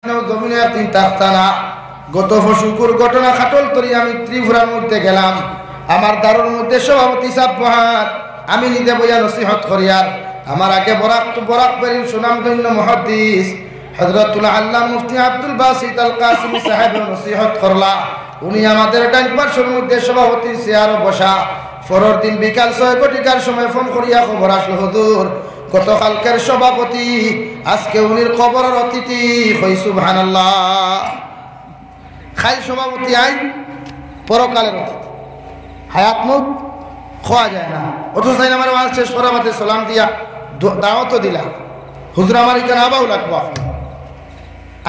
জমিনে একদিন থাকতা না। গত শুকুর ঘটনা খাটল তরি আমি ত্রিপুরার মধ্যে গেলাম। আমার দারুর মধ্যে সভাপতি সাহেব বহাত, আমি নিজে বইয়া নসিহত করিয়ার আমার আগে বরাক বেরির সুনামধন্য মুহাদ্দিস হযরতুল আল্লামা মুফতি আব্দুল বাসিত আল কাসিমি সাহেব নসিহত করলা। উনি আমাদের ডান পার্শ্বের মধ্যে সভাপতির চেয়ারে বসা। পরের দিন বিকাল 6 ঘটিকার সময় ফোন করিয়া খবর আসলো, হুজুর গতকালকের সভাপতি আজকে উনির কবরের অতিথি। কই সুবহানাল্লাহ। খাই সভাপতি আই পরকালের অতিথি, হায়াত মুখ খোয়া যায় না। অথচ আমার ওয়াজ শেষ করার মধ্যে সালাম দিয়া দাওয়াতও দিলাম, হুজুর আমার এখানে আবাও লাগবো।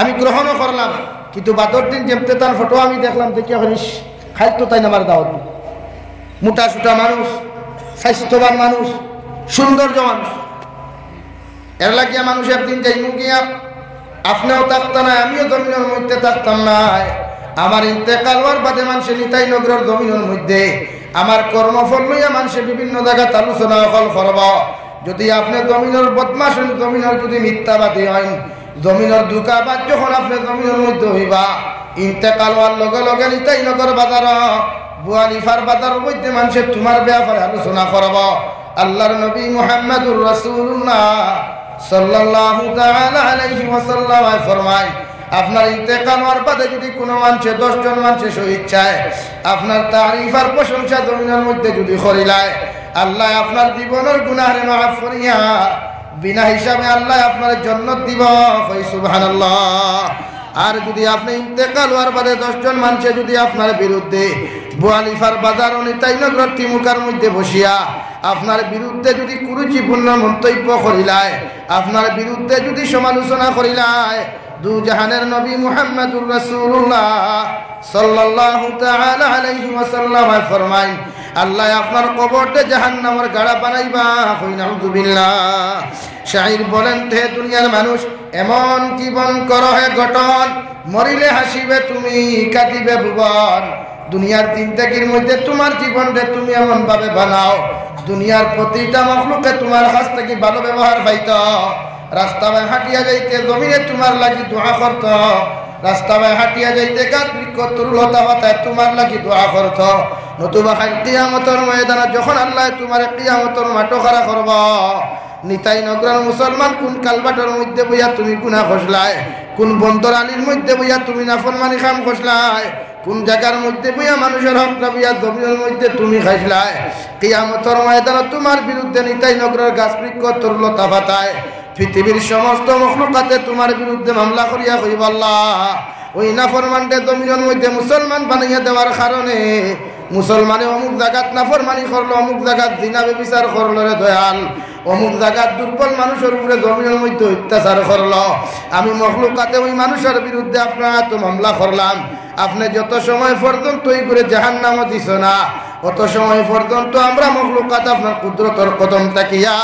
আমি গ্রহণও করলাম, কিন্তু বাদর দিন যেমতে তার ফটো আমি দেখলাম, দেখিয়া হরিস খাইতো তাই আমার দাওয়াত। মোটা সুটা মানুষ, স্বাস্থ্যবান মানুষ, সৌন্দর্য মানুষ, এর লাগিয়া মানুষ একদিন যাইমু গিয়া আপনিও থাকতাম না, আমিও জমিনের মধ্যে থাকতাম না। আমার ইন্তেকাল হওয়ার বাদে মানুষের নিতাই নগরের জমিনের মধ্যে আমার কর্মফল লইয়া মানুষের বিভিন্ন জায়গায় আলোচনা হল করব। যদি আপনি জমিনের বদমাশ হন, জমিনের যদি মিথ্যাবাদী হন, জমিনের দুকাবাদ যখন আপনি জমিনের মধ্যে হইবা, ইন্তেকাল হওয়ার লগে লগে নিতাই নগর বাজার বুয়ালিফার বাজার মধ্যে মানুষের তোমার ব্যাপারে আলোচনা করব। আল্লাহর নবী মুহাম্মদুর রাসূলুল্লাহ সাল্লাল্লাহু তাআলা আলাইহি ওয়াসাল্লাম ফরমায়, আপনার ইন্তেকাল হওয়ার বাদে যদি কোনো মানুষে 10 জন মানুষের শহীদ চায়, আপনার তারিফ আর প্রশংসা জমিনের মধ্যে যদি করিলায়, আল্লাহ আপনার জীবনের গুনাহ মাফ করিয়া বিনা হিসাবে আল্লাহ আপনার জান্নাত দিব। কই সুবহানাল্লাহ। আর যদি আপনি ইন্তেকাল হওয়ার বাদে 10 জন মানুষে যদি আপনার বিরুদ্ধে বুয়ালিফার বাজার নিতাই নগর তিমুকার মধ্যে বসিয়া আপনার বিরুদ্ধে যদি কুরুচিপূর্ণ মন্তব্য করিলায়, আপনার বিরুদ্ধে যদি সমালোচনা করিলায়, দু জাহানের নবী মুহাম্মদুর রাসূলুল্লাহ সাল্লাল্লাহু তাআলা আলাইহি ওয়াসাল্লাম ফরমায়, আল্লাহ আপনার কবরতে জাহান্নামের গাড়া বানাইবা। কই নাউযুবিল্লাহ। শাইর বলেন, তে দুনিয়ার মানুষ এমন জীবন করো হে গঠন, মরিলে হাসিবে তুমি কাঁদিবে ভুবন। দুনিয়ার জিন্দেগির মধ্যে তোমার জীবনটা তুমি এমন ভাবে বানাও, দুনিয়ার প্রতিটা মখলুকে তোমার কাছ থেকে ভালো ব্যবহার পাইত। রাস্তায় হাঁটিয়া যাইতে জমিনে তোমার লাগি দোয়া করত, রাস্তায় হাঁটিয়া যাইতে গাছ বৃক্ষ তরুলতা পাতায় তোমার লাগি দোয়া করত। নতুবা খাই কিয়ামতের ময়দানে যখন আল্লাহ তোমার কিয়ামতের মাটো খাড়া করব, নিতাই নগরের মুসলমান কোন কালবাটের মধ্যে বইয়া তুমি গুনাহ খসলায়, কোন বন্দর আলীর মধ্যে বইয়া তুমি নাফরমানি কাম খসলায়, কোন জায়গার মধ্যে বইয়া মানুষের হক বইয়া জমিনের মধ্যে তুমি খাইসলায়, কিয়ামতের ময়দানে তোমার বিরুদ্ধে নিতাই নগরের গাছ বৃক্ষ তরুলতা পাতায় পৃথিবীর সমস্ত মখলুকাতে তোমার বিরুদ্ধে মামলা করিয়া কইব, আল্লাহ ওই নাফরমানকে জমিনের মধ্যে মুসলমান বানাইয়া দেওয়ার কারণে মুসলমানে অমুক জায়গাত নাফরমানি করলো, অমুক জায়গাত জিনা ব্যভিচার করলো রে দয়াল, অমুক জায়গাত দুর্বল মানুষের উপরে জমিনের মধ্যে অত্যাচার করলো, আমি মখলুকাতে ওই মানুষের বিরুদ্ধে আপনারা তো মামলা করলাম। আপনি যত সময় পর্যন্ত এই করে জাহান্নামে দিছ না, অত সময় পর্যন্ত আমরা মখলুকাত আপনার কুদরতের কদম তাকিয়া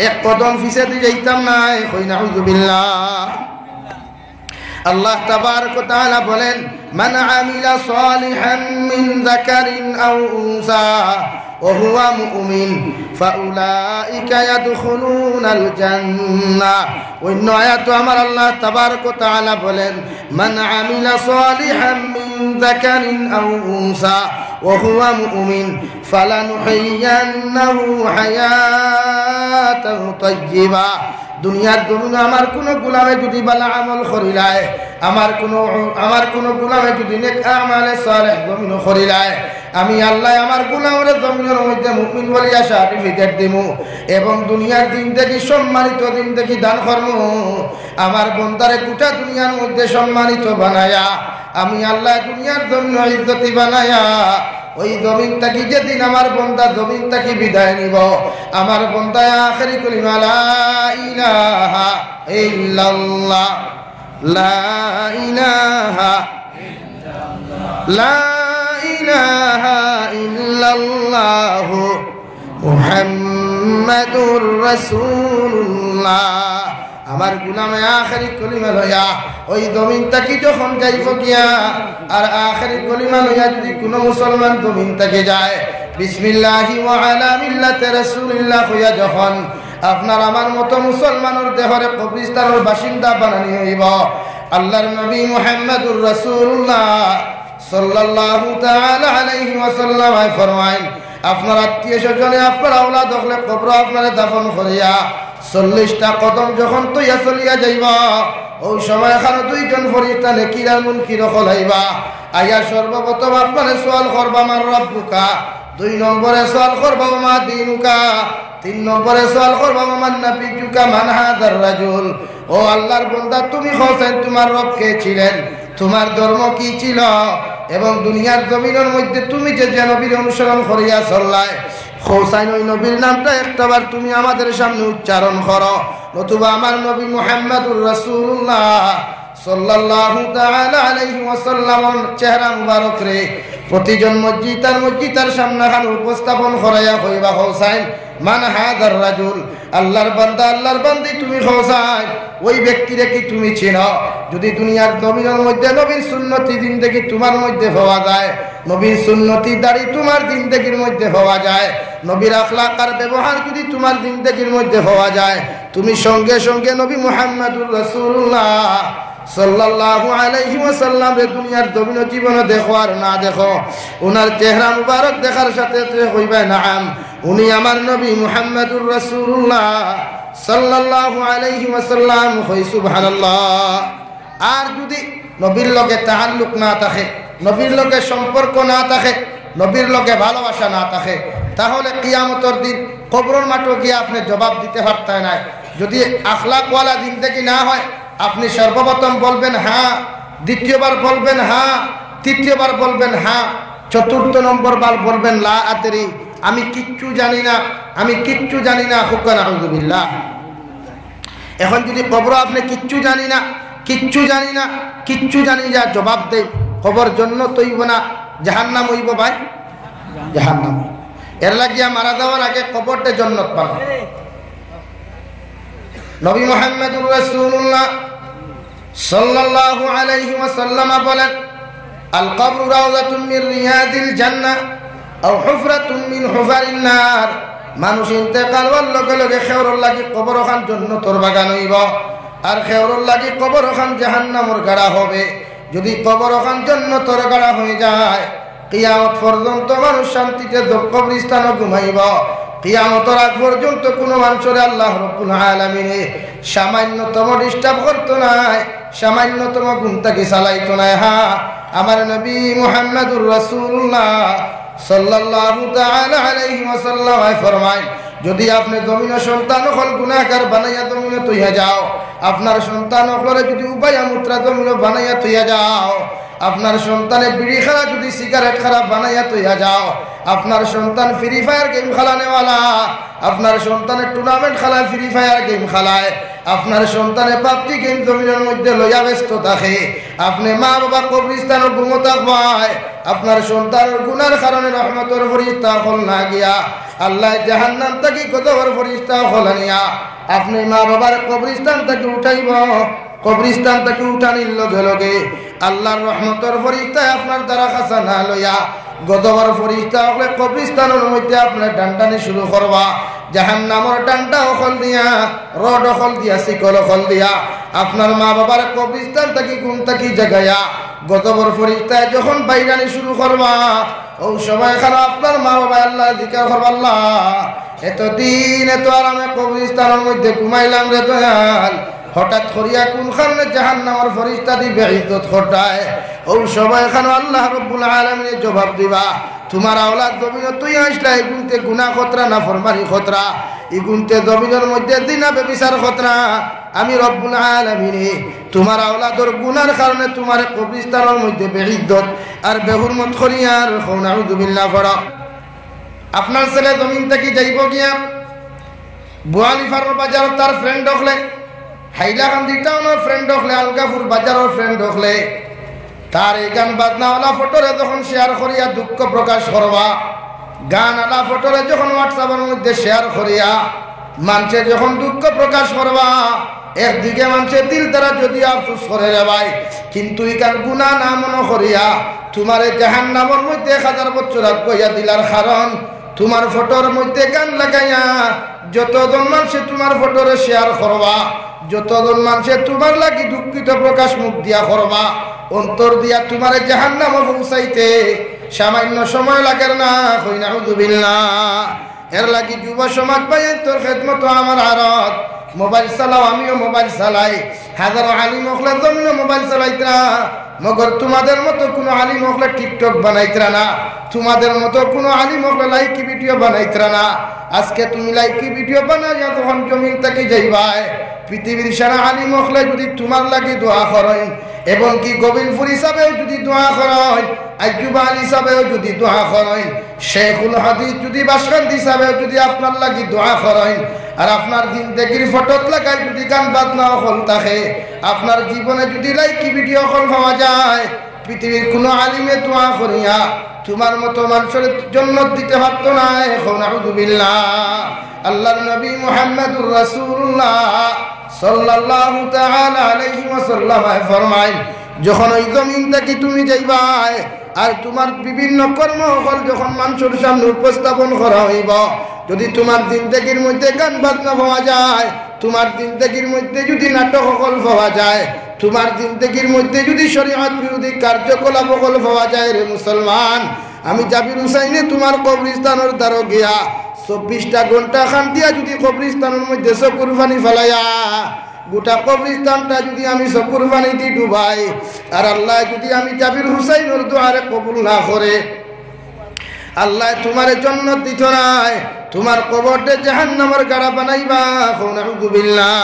এক কদম পিছে দিয়ে যাইতাম না। কই নাউযুবিল্লাহ। আল্লাহ তাবারক ওয়া তাআলা বলেন, মান আমিলা সালিহান মিন যাকারিন আও উনসা ওয়া হুয়া মুমিন ফাউলাইকা ইয়াদখুলুনাল জান্নাহ। অন্য আয়াতে আমার আল্লাহ তাবারক ওয়া তাআলা বলেন, মান আমিলা সালিহান মিন যাকারিন আও উনসা ওয়া হুয়া মুমিন ফালানুহয়িয়ান্নাহু হায়াতান তাইয়্যিবা। দুনিয়ার জমিনে আমার কোন গোলামে যদি ভালো আমল করিলায়, আমার কোন গোলামে যদি নেক আমালে সালেহ জমিন করিলায়, আমি আল্লাহ আমার গোলামের জমিনের মধ্যে মুমিন বলিয়া সার্টিফিকেট দিমু এবং দুনিয়ার জিন্দেগি সম্মানিত জিন্দেগি দান করমু। আমার বন্দারে গোটা দুনিয়ার মধ্যে সম্মানিত বানায়া আমি আল্লাহ দুনিয়ার জমিন ইজ্জতি বানায়া ওই জমিনটাকে যেদিন আমার বন্দা জমিনটাকে বিদায় নিব, আমার বন্দায় আখেরি কালিমা লা ইলাহা ইল্লাল্লাহ, লা ইলাহা লা ইলাহা ইল্লাল্লাহ মুহাম্মাদুর রাসূলুল্লাহ। আমার গুলামে আখেরি কলিমা লইয়া ওই জমিনটাকে যখন যাইব গিয়া, আর আখেরি কলিমা লইয়া যদি কোনো মুসলমান জমিনটাকে যায়, বিসমিল্লাহি ওয়া আলা মিল্লাতি রাসূলিল্লাহ হইয়া যখন আপনার আমার মতো মুসলমানের দেহরে কবরস্থানের বাসিন্দা বানানি হইব, আল্লাহর নবী মুহাম্মদুর রাসূলুল্লাহ সাল্লাল্লাহু তাআলা আলাইহি ওয়াসাল্লাম ফরমায়, আপনার আত্মীয় স্বজনে আপনার আওলাদ হলে কবর আপনারে দাফন করিয়া 40টা কদম যখন তৈয়া চলিয়া যাইবা, ওই সময় এখানে দুইজন ফরিস্তা নেকির আর মুনকির হলাইবা। আইয়া সর্বপ্রথম আপনারে সওয়াল করবা মান রাব্বুকা, 2 নম্বরে সওয়াল করবা মা দিনুকা, 3 নম্বরে সওয়াল করবা মান নাবিয়ুকা মান হাদার রাজুল। ও আল্লাহর বান্দা, তুমি হোসেন তোমার রব কে ছিলেন, তোমার ধর্ম কি ছিল, এবং দুনিয়ার জমিনের মধ্যে তুমি যে নবীর অনুসরণ করিয়া চললাই, হোসাইন ওই নবীর নামটা একটাবার তুমি আমাদের সামনে উচ্চারণ করো, নতুবা আমার নবী মুহাম্মদুর রাসূলুল্লাহ সাল্লাল্লাহু তাআলা আলাইহি ওয়াসাল্লামের চেহারা মুবারক রে প্রতিজন মসজিদার সামনে খান উপস্থাপন করাইয়া কইবা, হোসাইন মান হাদার রাজুল, আল্লাহর বান্দা আল্লাহর বান্দি তুমি হোসাইন ওই ব্যক্তিরে কি তুমি চিনো? যদি দুনিয়ার জমিনের মধ্যে নবীর সুন্নতি জিন্দেগি তোমার মধ্যে পাওয়া যায়, নবীর সুন্নতি দাড়ি তোমার জিন্দেগির মধ্যে পাওয়া যায়, নবীর আখলাক আর ব্যবহার যদি তোমার জিন্দেগির মধ্যে পাওয়া যায়, তুমি সঙ্গে সঙ্গে নবী মুহাম্মদুর রাসূলুল্লাহ সাল্লাল্লাহু আলাইহি ওয়াসাল্লাম রে দুনিয়ার জমিন জীবনে দেখো আর না দেখো, ওনার চেহারা মুবারক দেখার সাথে কইবা নাম উনি আমার নবী মুহাম্মদুর রাসূলুল্লাহ সাল্লাল্লাহু আলাইহি ওয়াসাল্লাম। কই সুবহানাল্লাহ। আর যদি নবীর লগে তাআল্লুক না থাকে, নবীর লগে সম্পর্ক না থাকে, নবীর লগে ভালোবাসা না থাকে, তাহলে কিয়ামতের দিন কবরের মাঠে গিয়ে আপনি জবাব দিতে পারতেন না। যদি আখলাকওয়ালা জিন্দেগি না হয়, আপনি সর্বপ্রথম বলবেন হ্যাঁ, দ্বিতীয়বার বলবেন হ্যাঁ, তৃতীয়বার বলবেন হ্যাঁ, চতুর্থ নম্বর বার বলবেন লা আদরি, আমি কিচ্ছু জানি না, আমি কিচ্ছু জানি না। হুকান আউযুবিল্লাহ। এখন যদি কবর আপনি কিচ্ছু জানি না, কিচ্ছু জানি না, কিচ্ছু জানি যা জবাব দেয়, কবর জন্য তৈব না জাহান্নাম হইব ভাই, জাহান্নাম। এর লাগিয়া মারা যাওয়ার আগে কবরটা জান্নাত পাবে। নবী মুহাম্মদুর রাসূলুল্লাহ সাল্লাল্লাহু আলাইহি ওয়াসাল্লাম বলেন, আল কবরু রাউযাতুম মির রিয়াদিল জান্নাহ আও হুফরাতুম মিন হুফারিন নার। মানুষ ইন্তেকাল হওয়ার লগে লগে খেওরর লাগি কবর খান জান্নাতের বাগান হইব, আর খেওরর লাগি কবর খান জাহান্নামের গাড়া হবে। যদি কবর খান জান্নাতের গাড়া হয়ে যায়, কিয়ামত পর্যন্ত মানুষ শান্তিতে কবরস্থানে ঘুমাইব। কিয়ামতের আগ পর্যন্ত কোনো মানুষের আল্লাহ রাব্বুল আলামিন সামান্যতম ডিস্টার্ব করতো নাই, সামান্যতম ঘুমটাকে চালাইতো না। হ্যাঁ, আমার নবী মুহাম্মদুর রাসূলুল্লাহ সাল্লাল্লাহু তাআলা আলাইহি ওয়াসাল্লাম ফরমায়, যদি আপনি জমিনে সন্তান হল গুনাহগার বানাইয়া জমিনে তৈয়া যাও, আপনার সন্তান হলরে যদি উপায়া মুত্রা জমিনে বানাইয়া তৈয়া যাও, আপনার সন্তানের বিড়ি খারা যদি সিগারেট খারাপ বানাইয়া তৈয়া যাও, আপনার সন্তান ফ্রি ফায়ার গেম খেলানেওয়ালা, আপনার সন্তানের টুর্নামেন্ট খেলায় ফ্রি ফায়ার গেম খেলায়, আপনার সন্তানের পাবজি গেম জমিনের মধ্যে লইয়া ব্যস্ত থাকে, আপনি মা বাবা কবরস্থানের ঘুমতা পায়, আপনার সন্তানের গুনার কারণে রহমতের ফরিস্তা হল না গিয়া আল্লাহ জাহান্নাম থেকে গজবের ফরিস্তা হল নিয়া আপনি মা বাবার কবরস্থান থেকে উঠাইব। কবরস্থান থেকে উঠানির লগে লগে আল্লাহর রহমতের ফরিস্তা আপনার দ্বারা কাছা না লইয়া গজবের ফরিস্তা হলে কবরস্থানের মধ্যে আপনার ডান্ডানি শুরু করবা। জাহান্নামের ডান্ডা অকল দিয়া, রড অকল দিয়া, শিকল অকল দিয়া আপনার মা বাবার কবরস্থান থেকে ঘুম থেকে জাগাইয়া গজবের ফরিস্তায় যখন বাইরানি শুরু করবা, ওই সময় খারাপ আপনার মা বাবা আল্লাহ জিকির করবা, আল্লাহ এতদিন এত আরামে কবরস্থানের মধ্যে ঘুমাইলাম রে দয়াল, হঠাৎ করিয়া কোন কারণে জাহান্নামের ফরিস্তা দি বেইজ্জত ঘটায়। ওই সময় খানো আল্লাহ রাব্বুল আলামিন জবাব দিবা, তোমার আওলাদ জমিনে তুই আসলা এগুনতে গুনাহ খতরা না ফরমানি খতরা, এগুনতে জমিনের মধ্যে দিনা বেবিচার খতরা। আমি রব্বুল আলামিন তোমার আওলাদর গুনার কারণে তোমার কবরস্থানের মধ্যে বেইজ্জত আর বেহুরমত করিয়ার নাউযুবিল্লাহ পড়া। আপনার ছেলে জমিন থেকে যাইব গিয়া বুয়ালিফার বাজার তার ফ্রেন্ড হলে, হাইলাকান্দি টাউনের ফ্রেন্ড হলে, আলগাপুর বাজারের ফ্রেন্ড হলে, তার এই গান বাজনাওয়ালা ফটোরে যখন শেয়ার করিয়া দুঃখ প্রকাশ করবা, গান আলা ফটোরে যখন হোয়াটসঅ্যাপের মধ্যে শেয়ার করিয়া মানুষের যখন দুঃখ প্রকাশ করবা, একদিকে মানুষের দিল দ্বারা যদি আফসোস করে রে ভাই, কিন্তু এই গান গুনাহ না মনে করিয়া তোমার জাহান্নামের মধ্যে 1000 বছর আগাইয়া দিলার কারণ তোমার ফটোর মধ্যে গান লাগাইয়া যতজন মানুষে তোমার ফটোরে শেয়ার করবা, যতজন মানুষের তোমার লাগি দুঃখিত প্রকাশ মুখ দিয়া করবা, অন্তর দিয়া তোমার জাহান্নামে পৌঁছাইতে সামান্য সময় লাগে না। কই নাউযুবিল্লাহ। এর লাগি যুব সমাজ ভাই তোর খেদমত আমার আরত। মোবাইল চালাও, আমিও মোবাইল চালাই, হাজারো আলিম হলে জমিনে মোবাইল চালাইতরা, মগর তোমাদের মতো কোনো আলিম হলে টিকটক বানাইতরা না, তোমাদের মতো কোনো আলিম হলে লাইকি ভিডিও বানাইতরা না। আজকে তুমি লাইকি ভিডিও বানাইয়া যখন জমিন থেকে যাইবাই, পৃথিবীর সারা আলিম হলে যদি তোমার লাগি দোয়া করেন, এবং কি গোবিন্দপুর হিসাবেও যদি দোয়া করেন, আইয়ুব আলী হিসাবেও যদি দোয়া করেন, শেখুল হাদিস যদি বাসকান্দ হিসাবেও যদি আপনার লাগি দোয়া করেন, আর আপনার জিন্দেগির ফটোত লাগাই যদি গান বাজনা হল থাকে, আপনার জীবনে যদি লাইকি ভিডিও হল পাওয়া যায়, পৃথিবীর কোনো আলিমে দোয়া করিয়া তোমার মতো মানুষের জন্য দিতে পারতো না। এখন নাউযুবিল্লাহ। আল্লাহর নবী মুহাম্মদুর রাসূলুল্লাহ সাল্লাল্লাহু তাআলা আলাইহি ওয়াসাল্লাম ফরমায়, যখন ওই জমিন থেকে তুমি যাইবাই আর তোমার বিভিন্ন কর্ম হল যখন মানুষের সামনে উপস্থাপন করা হইব, যদি তোমার জিন্দেগির মধ্যে গান বাজনা পাওয়া যায়, তোমার জিন্দেগির মধ্যে যদি নাটক সকল পাওয়া যায়, তোমার জিন্দেগির মধ্যে যদি শরীয়ত বিরোধী কার্যকলাপ সকল পাওয়া যায়, রে মুসলমান, আমি জাবির হুসাইনে তোমার কবরস্থানের দ্বারা গিয়া 24টা ঘন্টা খান দিয়া যদি কবরস্থানের মধ্যে চকুর পানি ফেলাইয়া গোটা কবরস্থানটা যদি আমি চকুর পানি দিয়ে ডুবাই, আর আল্লাহ যদি আমি জাবির হুসাইনের দোয়ারে কবুল না করে, আল্লাহ তোমার জন্য দিত নাই, তোমার কবরটা জাহান্নামের গাড়া বানাইবা। নাউযুবিল্লাহ।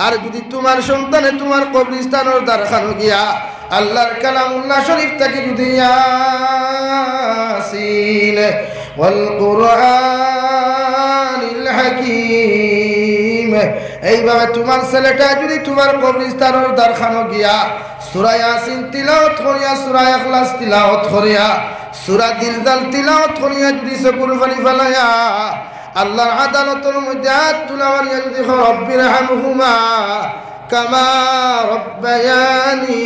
আর যদি তোমার সন্তানে তোমার কবরস্থানের দ্বারখানো গিয়া আল্লাহর কালামুল্লাহ শরীফ থেকে যদি ইয়াসিন ওয়াল কুরআনিল হাকীম, এইভাবে তোমার ছেলেটা যদি তোমার কবরস্থানের দ্বারখানো গিয়া সূরা ইয়াসিন তিলাওয়াত করিয়া, সূরা ইখলাস তিলাওয়াত করিয়া, সূরা দিলদাল তিলাওয়াত করিয়া যদি চকুর পানি ফেলাইয়া আল্লাহর আদালতের মধ্যে হাত তুলা মারিয়া যদি রব্বির হামহুমা কামা রব্বায়ানি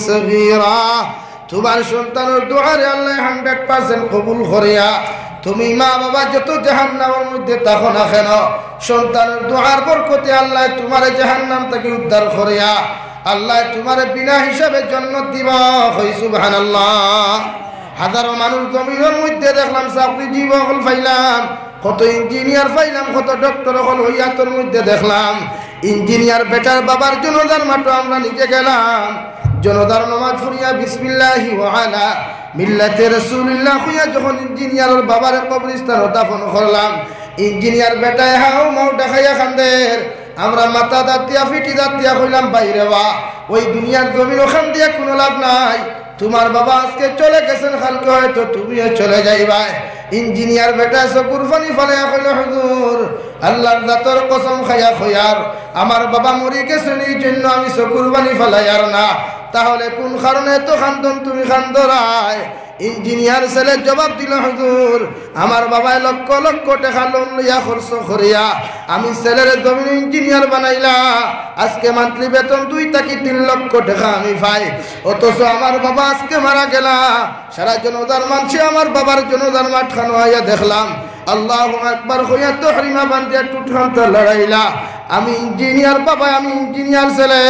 সগীরা, তোমার সন্তানের দোয়ারে আল্লাহ 100% কবুল করিয়া, তুমি মা বাবা যত জাহান্নামের মধ্যে থাকো না কেন, সন্তানের দোয়ার বরকতে আল্লাহ তোমার জাহান্নাম থেকে উদ্ধার করিয়া আল্লাহ তোমার বিনা হিসাবে জান্নাত দিবা। কই সুবহানাল্লাহ। হাজারো মানুষ জমিনের মধ্যে দেখলাম চাকরিজীবী হল পাইলাম, কত ইঞ্জিনিয়ার পাইলাম, কত ডক্টর হল হইয়াতর মধ্যে দেখলাম। ইঞ্জিনিয়ার বেটার বাবার জনদার মাঠে আমরা নিজে গেলাম, জনদার নামাজ পড়িয়া বিসমিল্লাহি ওয়া আলা মিল্লাতে রাসূলিল্লাহ হইয়া যখন ইঞ্জিনিয়ারের বাবার কবরস্থানে দাফন করলাম, ইঞ্জিনিয়ার বেটায় হাও মাও দেখাইয়া খান্দের, আমরা মাথা দাঁতিয়া ফিটি দাঁতিয়া কইলাম বাইরে বা ওই দুনিয়ার জমিন ওখান দিয়ে কোনো লাভ নাই, তোমার বাবা আজকে চলে গেছেন, কালকে হয়তো তুমিও চলে যাইবা। ইঞ্জিনিয়ার বেটা চকুর পানি ফেলাইয়া কইল, হুজুর আল্লাহর জাতের কসম খাইয়া কইয়ার আমার বাবা মরে গেছেন, এই জন্য আমি চকুর পানি ফেলাইয়ার না, তাহলে কোন কারণে তো খান্দন তুমি খান্দরায়? ইঞ্জিনিয়ার ছেলে জবাব দিল, হুজুর আমার বাবায় লক্ষ লক্ষ টাকা লোন লইয়া খরচ করিয়া আমি ছেলের জমিন ইঞ্জিনিয়ার বানাইলা, আজকে মান্থলি বেতন 2 থেকে 3 লক্ষ টাকা আমি পাই, অথচ আমার বাবা আজকে মারা গেলা, সারা জনতার মানুষে আমার বাবার জনতার মাঠ খানো হইয়া দেখলাম, আল্লাহু আকবার হইয়া তো হরিমা বান্ধিয়া টুটখান্ত লড়াইলা। আমি ইঞ্জিনিয়ার বাবা, আমি ইঞ্জিনিয়ার ছেলে,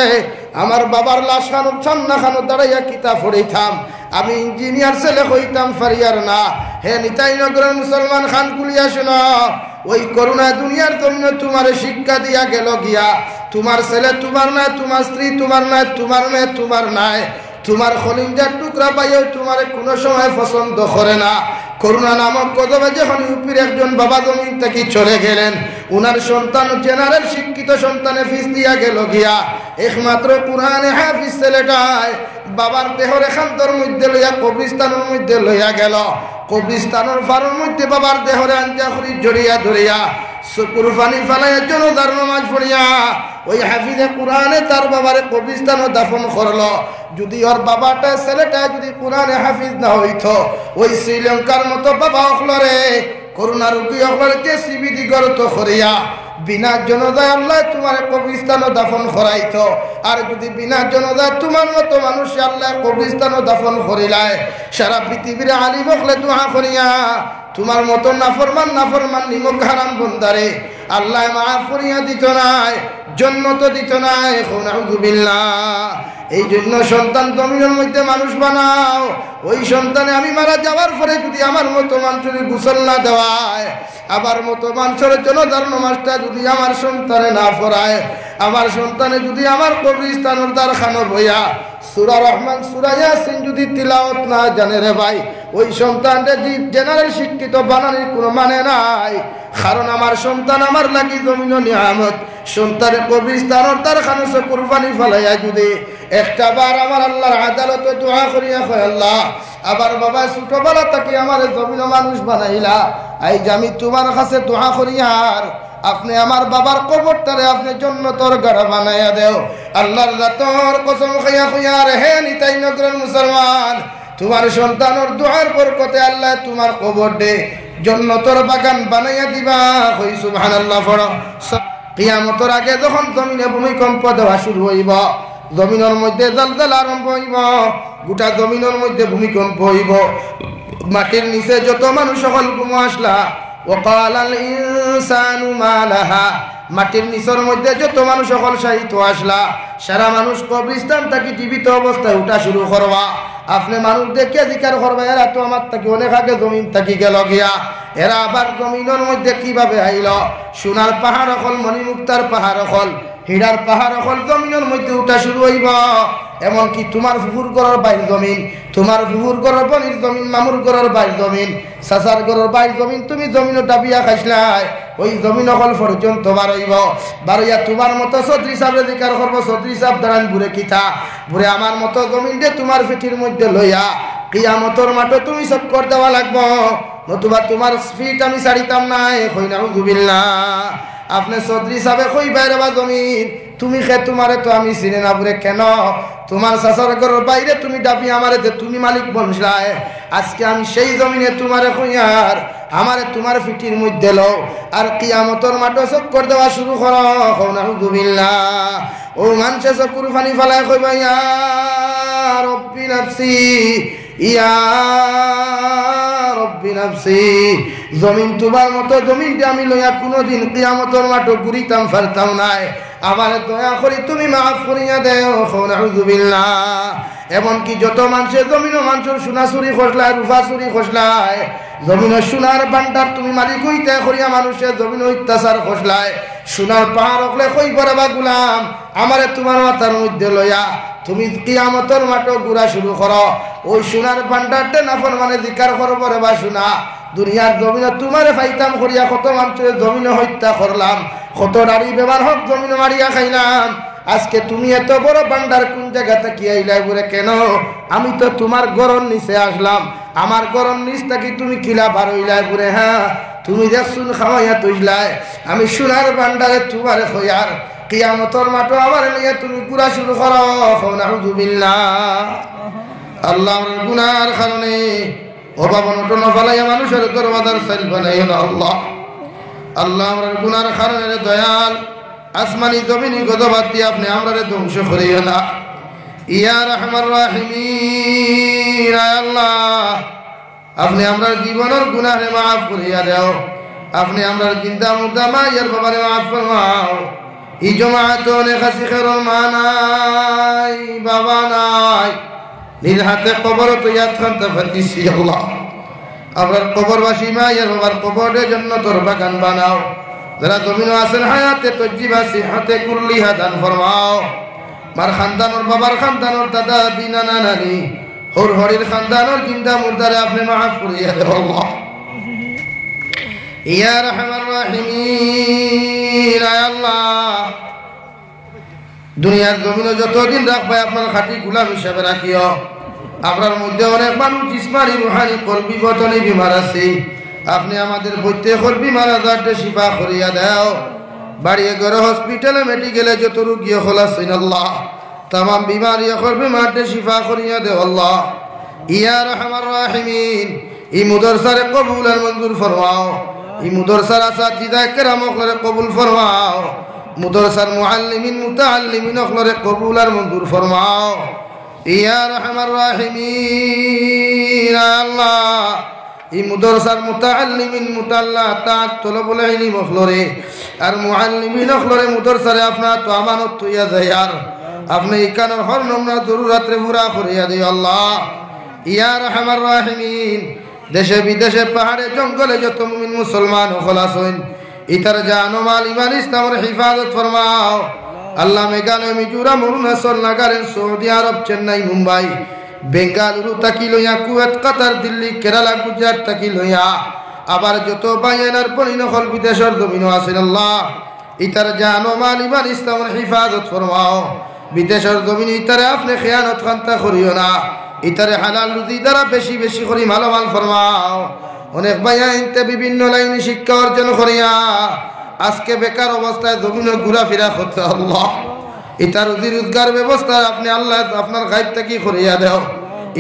আমার বাবার লাশ খানো সামনা খানো দাঁড়াইয়া কিতাব পড়াইতাম, আমি ইঞ্জিনিয়ার ছেলে হইতাম ফারিয়ার না। হে নিতাই নগরের মুসলমান খান কুলিয়া শোনো, ওই করুণা দুনিয়ার জন্য তোমার শিক্ষা দিয়া গেল গিয়া, তোমার ছেলে তোমার নাই, তোমার স্ত্রী তোমার নাই, তোমার মেয়ে তোমার নাই, তোমার খলিঞ্জার টুকরা পাইও তোমার কোনো সময় পছন্দ করে না। করুণা নামক কদমে যখন ইউপির একজন বাবা জমিন থেকে চলে গেলেন, উনার সন্তান জেনারেল শিক্ষিত সন্তানে ফিস দিয়া গেল গিয়া, একমাত্র কুরআনে হাফিজ ছেলেটাই বাবার দেহর এখান্তর মধ্যে লইয়া কবরস্থানের মধ্যে লইয়া গেল, কবরস্থানের ফারের মধ্যে বাবার দেহরে আঞ্জা করি জড়িয়া ধরিয়া চকুর পানি ফেলাইয়া জনতার নামাজ পড়িয়া ওই হাফিজে কুরআনে তার বাবারে কবরস্থানে দাফন করলো। যদি ওর বাবাটা ছেলেটা যদি কুরআনে হাফিজ না হইতো, ওই শ্রীলঙ্কার মতো বাবা অখলরে করুণা রুগী অখলরকে সিবিডি গর্ত করিয়া বিনা জনতায় আল্লাহ তোমার কবরস্থানে দাফন করাইতো। আর যদি বিনা জনতায় তোমার মতো মানুষ আল্লাহ কবরস্থানে দাফন করিলায়, সারা পৃথিবীর আলিম হলে দোয়া করিয়া তোমার মতো নাফরমান নাফরমান নিমক হারাম বন্দারে আল্লাহ মাফ করিয়া দিত নাই, জান্নাত দিত নাই। নাউযু বিল্লাহ। এই জন্য সন্তান জমিনের মধ্যে মানুষ বানাও। ওই সন্তানে আমি মারা যাওয়ার পরে যদি আমার মতো মানুষের গোসল না দেওয়ায়, আমার মতো মানুষের জনধারণ মাসটা যদি আমার সন্তানে না পড়ায়, আমার সন্তানে যদি আমার কবরস্থানের দ্বারখানো বইয়া সূরা রহমান সূরা ইয়াসিন যদি তিলাওয়াত না জানে রে ভাই, ওই সন্তানটা জেনারেল শিক্ষিত বানানোর কোনো মানে নাই। কারণ আমার সন্তান আমার লাগি জমিন নিয়ামত। সন্তানের কবরস্থানের দ্বারখানো সে কুরবানি ফলাইয়া যদি একটা বার আমার আল্লাহর আদালতে দোয়া করিয়া কয় আল্লাহ আবার বাবা ছোটবেলা থেকে আমার জমিন মানুষ বানাইলা, এই যে আমি তোমার কাছে দোয়া করিয়ার আপনি আমার বাবার কবরটারে আপনি জান্নাতের ঘর বানাইয়া দেও। আল্লাহর জাতর কসম খাইয়া কইয়া রে হে নিতাই নগরের মুসলমান, তোমার সন্তানের দোয়ার বরকতে আল্লাহ তোমার কবর দে জান্নাতের বাগান বানাইয়া দিবা। কই সুবহানাল্লাহ পড়ো। কিয়ামতের আগে যখন জমিনে ভূমিকম্প দেওয়া শুরু হইব, জমিনের মধ্যে জলজল আরম্ভ হইব, গোটা জমিনের মধ্যে ভূমিকম্প হইব, মাটির নিচে যত মানুষ সকল ঘুমো আসলা وقال الإنسان ما لها, মাটির নিচের মধ্যে যত মানুষ সকল সাহিত্য আসলা, সারা মানুষ কবরস্থান থেকে জীবিত অবস্থায় উঠা শুরু করবা। আপনি মানুষ দেখে অধিকার করবা এরা তো আমার থেকে অনেক আগে জমিন থাকি গেল গিয়া, এরা আবার জমিনের মধ্যে কিভাবে আইল? সোনার পাহাড় অকল, মণিমুক্তার পাহাড় অকল, হীরার পাহাড় অকল জমিনের মধ্যে উঠা শুরু হইব। এমনকি তোমার ফুফুর গড়ের বাইর জমিন, তোমার ফুফুর গড়ের বনির জমিন, মামুর গড়ের বাইর জমিন, চাচার গড়ের বাইর জমিন, তুমি জমিন ডাবিয়া খাইছলাই, ওই জমিন অকল পর্যন্ত বারইব। বারইয়া তোমার মতো চৌধুরী সাহেব অধিকার করবো, চৌধুরী সাহেব দাঁড়ান বুড়ে কিতা বুড়ে আমার মতো জমিন দিয়ে তোমার পিঠির মধ্যে লইয়া কিয়ামতের মাঠে তুমি চক্কর দেওয়া লাগবো, নতুবা তোমার ফিট আমি ছাড়িতাম নাই। কই নাউযু বিল্লাহ। আপনি চৌধুরী সাহেব কই বাইরে বা জমিন তুমি খে তোমারে তো আমি চিনি না বুড়ে, কেন তোমার চাচার ঘরের বাইরে তুমি ডাবি আমারে তুমি মালিক বনসায়, আজকে আমি সেই জমিনে তোমারে কইয়ার আমারে তোমার ফিটির মধ্যে লো আর কিয়ামতের মাঠে চক্কর দেওয়া শুরু করো। নাউযু বিল্লাহ। ও মানুষে চকুর পানি ফেলায় কইবা ইয়া রব্বি নাফসি, ইয়া রব্বি নাফসি। জমিন তোমার মতো জমিনটা আমি লইয়া কোনোদিন কিয়ামতের মাঠে ঘুরিতাম পারতাম নাই, আমার দয়া করি তুমি মাফ করিয়া দেও। নাউযু বিল্লাহ। এমনকি যত মানুষের জমিনও মানুষের সোনা চুরি খসলায়, রূপা চুরি খসলায়, জমিনের সোনার ভান্ডার তুমি মালিক হইতে করিয়া মানুষের জমিন অত্যাচার খসলায়, সোনার পাহাড় হকলে কই বরাবা গুলাম আমারে তোমার মাথার মধ্যে লইয়া তুমি কিয়ামতের মাঠে ঘুরা শুরু করো। ওই সোনার ভান্ডারটা নাফর মানে জিকার করবো রে বা সোনা, দুনিয়ার জমিনে তোমারে ফাইতাম করিয়া কত মানুষের জমিনে হত্যা করলাম, কত নারী বেমার হক জমিনে মারিয়া খাইলাম, আজকে তুমি এত বড় ভান্ডার কোন জায়গাতে কি আইলাই বলে? কেন আমি তো তোমার গরর নিচে আসলাম, আমার গরর নিচ থাকি তুমি কিলা বার হইলাই বলে? হ্যাঁ তুমি দেখছুন খাওয়াইয়া তুইলাই, আমি সোনার ভান্ডারে তোমারে খয়ার কিয়ামতের মাঠে আমার নিয়ে তুমি ঘুরা শুরু করো। নাউযু বিল্লাহ। আল্লাহ গুনার কারণে অভাব অনটন ফলাইয়া মানুষের দরবাজার সাইল বানাইও না আল্লাহ। আল্লাহ আমরা গুনার কারণে দয়াল আসমানি জমিনি গজবাদ দিয়ে আপনি আমরা ধ্বংস করিও না। ইয়া রাহমার রাহিমিন, আল্লাহ আপনি আমরা জীবনের গুনাহে মাফ করিয়া দাও, আপনি আমরা চিন্তা মুদ্দা মায়ের বাবারে মাফ ফরমাও। এই জমাতে অনেক আছে খেরর মা নাই, বাবা নাই, নিজ হাতে কবর তৈয়ার করতে পারতেছি আল্লাহ। আপনার কবরবাসী মায়ের বাবার কবরের জন্য তোর বাগান বানাও। যারা জমিন আছেন হায়াতে তজ্জিবা সিহাতে কুল্লিহা দান ফরমাও। মার খানদানোর বাবার খানদানোর দাদা দিনা নানি হর হরির খানদানোর চিন্তা মুর্দারে আপনি মাফ করিয়া দেব আল্লাহ। ইয়া রাহমার রাহিমিন, আল্লাহ দুনিয়ার জমিনে যতদিন রাখবে আপনার খাঁটি গোলাম হিসাবে রাখিও। আপনার মধ্যে অনেক মানুষ জিসমানি রুহানি কলবি বতনি বিমার আছে, আপনি আমাদের প্রত্যেকের বিমার আজারটা শিফা করিয়া দাও। বাড়িয়ে ঘরে হসপিটালে মেডিকেলে যত রোগী হল আছেন আল্লাহ, তাম বিমারি বিমারটা শিফা করিয়া দেও আল্লাহ। ইয়া রাহমার রাহিমিন, ই মুদরসারে কবুল আর মঞ্জুর ফরমাও। ই মুদরসার আসাতিদা কেরাম ওগুলোরে কবুল ফরমাও। মুদরসার মুআল্লিমিন মুতাআল্লিমিন ওগুলোরে কবুল আর মঞ্জুর ফরমাও। ইয়া রাহমার রাহিমিন, আল্লাহ এই মুদরসার মুতাআল্লিমিন মুতাল্লা তাআত তলবুল ইলমি মখলরে আর মুআল্লিমিন মখলরে মুদরসারে আপনার তো আমানত তুইয়া যায়ার আপনি ইকানোর হর নমনা জরুরাতে পুরা করিয়া দিও আল্লাহ ইয়া রাহমার রাহিমিন। দেশে বিদেশে পাহাড়ে জঙ্গলে যত মুমিন মুসলমান হল আছেন ইতার জান মাল ইমান ইসলামের হিফাজত ফরমাও আল্লাহ। মেঘালয় মিজোরাম অরুণাচল নাগাল্যান্ড সৌদি আরব চেন্নাই মুম্বাই বেঙ্গালুরু তাকি লইয়া কুয়েত কাতার দিল্লি কেরালা গুজরাট তাকি লইয়া আবার যত বাইনার পরিণহল বিদেশের জমিনও আছেন আল্লাহ ইতার জান মাল ইমান ইসলামের হিফাজত ফরমাও। বিদেশের জমিন ইতারে আপনি খেয়ানত খান্তা করিও না ইতারে হালাল রুজি দ্বারা বেশি বেশি করি মালামাল ফরমাও। অনেক ভাইয়া ইনতে বিভিন্ন লাইনে শিক্ষা অর্জন করিয়া আজকে বেকার অবস্থায় জমিনে ঘোরাফেরা করতে আল্লাহ ইতার রুজি রোজগার ব্যবস্থা আপনি আল্লাহ আপনার গাইব থেকে করিয়া দেও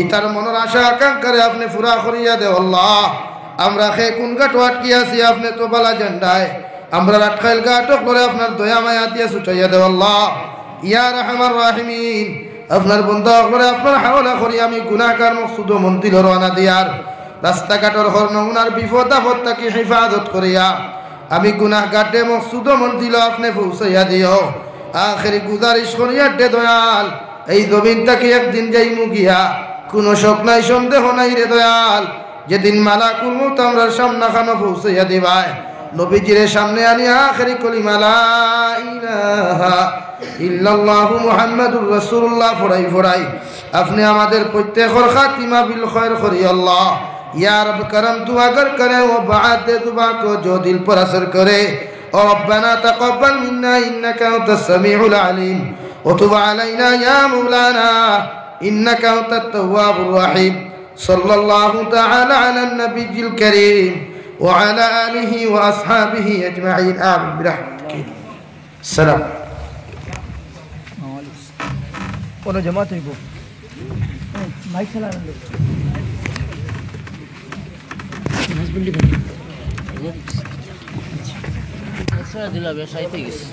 ইতার মনের আশা আকাঙ্ক্ষারে আপনি পুরা করিয়া দেও আল্লাহ। আমরা খে কোন ঘাট আটকি আছি আপনি তো বালা জান্ডায় আমরা আটকাইল ঘাটক করে আপনার দয়া মায়া দিয়ে ছুটাইয়া দেও আল্লাহ ইয়া রাহমার রাহিমিন। আপনার বন্ধা করে আপনার হাওলা করি আমি গুনাহগার মকসুদ মন্দির রওনা দিয়ার রাস্তাঘাটের হর নমুনার বিপদ আপদ তাকে হেফাজত করিয়া আমি গুনাহগারে মকসুদ মন্দির আপনি পৌঁছাইয়া দিও। আখেরি গুজারিশ করিয়া দে দয়াল এই জমিনটাকে একদিন যাই মুগিয়া কোনো শোক নাই সন্দেহ নাই রে দয়াল যেদিন মালাকুল মউত আমরার সামনাখানো পৌঁছাইয়া দিবাই নবীজির সামনে আনি আখেরি কলিমা লা ইলাহা ইল্লাল্লাহু মুহাম্মাদুর রাসূলুল্লাহ ফরাই ফরাই আপনি আমাদের প্রত্যেকের খাতিমা বিল খায়র করি আল্লাহ या रब करम तू अगर करे वो बात दे दुआ को जो दिल पर असर करे और रब्बना तक़ब्बल मिन्ना इन्नका अंतस समीउल अलीम व तुब अलैना या मौलाना इन्नका अंतत तव्वाबुर रहीम सल्लल्लाहु तआला अला नबील करीम व अला आलिहि व अस्हाबिहि अजमाइन आमीन बिरहमतिक सलाम कोनो जमात है वो माइक चला रहे हैं দিলা বেশ আইতে গেছে।